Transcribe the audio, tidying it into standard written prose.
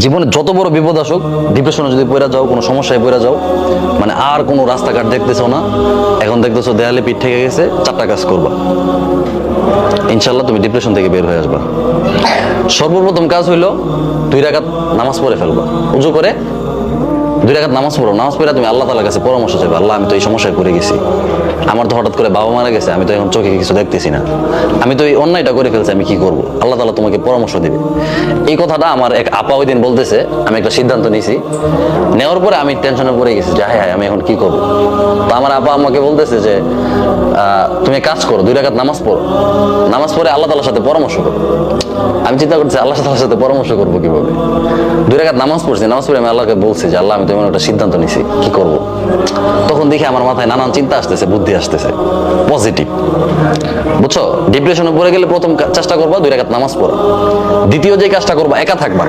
জীবনে যত বড় বিপদ আসুক, ডিপ্রেশনে যদি পড়ে যাও, কোনো সমস্যায় পড়ে যাও, মানে আর কোনো রাস্তাঘাট দেখতেছো না, এখন দেখতেছো দেয়ালে পিঠ থেকে গেছে, 4টা কাজ করবা, ইনশাল্লাহ তুমি ডিপ্রেশন থেকে বের হয়ে আসবা। সর্বপ্রথম কাজ হইলো 2 রাকাত নামাজ পড়ে ফেলবা। উজু করে 2 রাকাত নামাজ পড়ো। নামাজ পড়ে তুমি আল্লাহ তাআলার কাছে পরামর্শ চাইবে, আল্লাহ আমি তো এই সমস্যায় পড়ে গেছি, আমার তো হঠাৎ করে বাবা মারা গেছে, আমি তো এখন চোখে কিছু দেখতেছি না, আমি তো এই অন্যায়টা করে ফেলছি, আমি কি করব? আল্লাহ তাআলা তোমাকে পরামর্শ দিবে। এই কথাটা আমার এক আপা ওই দিন বলতেছে, আমি একটা সিদ্ধান্ত নিয়েছি, নেওয়ার পরে আমি টেনশনে পড়ে গেছি যে হায় হায় আমি এখন কি করব। তো আমার আপা আমাকে বলতেছে যে তুমি কাজ করো, 2 রাকাত নামাজ পড়ো, নামাজ পড়ে আল্লাহ তাআলার সাথে পরামর্শ করো। আমি চিন্তা করছি আল্লাহ তাআলার সাথে পরামর্শ করবো কিভাবে। 2 রাকাত নামাজ পড়ছি, নামাজ পড়ে আমি আল্লাহকে বলছি যে আল্লাহ আমি তো এমন একটা সিদ্ধান্ত নিছি, কি করব। তখন দেখি আমার মাথায় নানান চিন্তা আসতেছে, বুদ্ধি আসতেছে, পজিটিভ, বুঝছো? ডিপ্রেশনে পড়ে গেলে প্রথম চেষ্টা করবা 2 রাকাত নামাজ পড়া। দ্বিতীয় যে কাজটা করবা, একা থাকবা।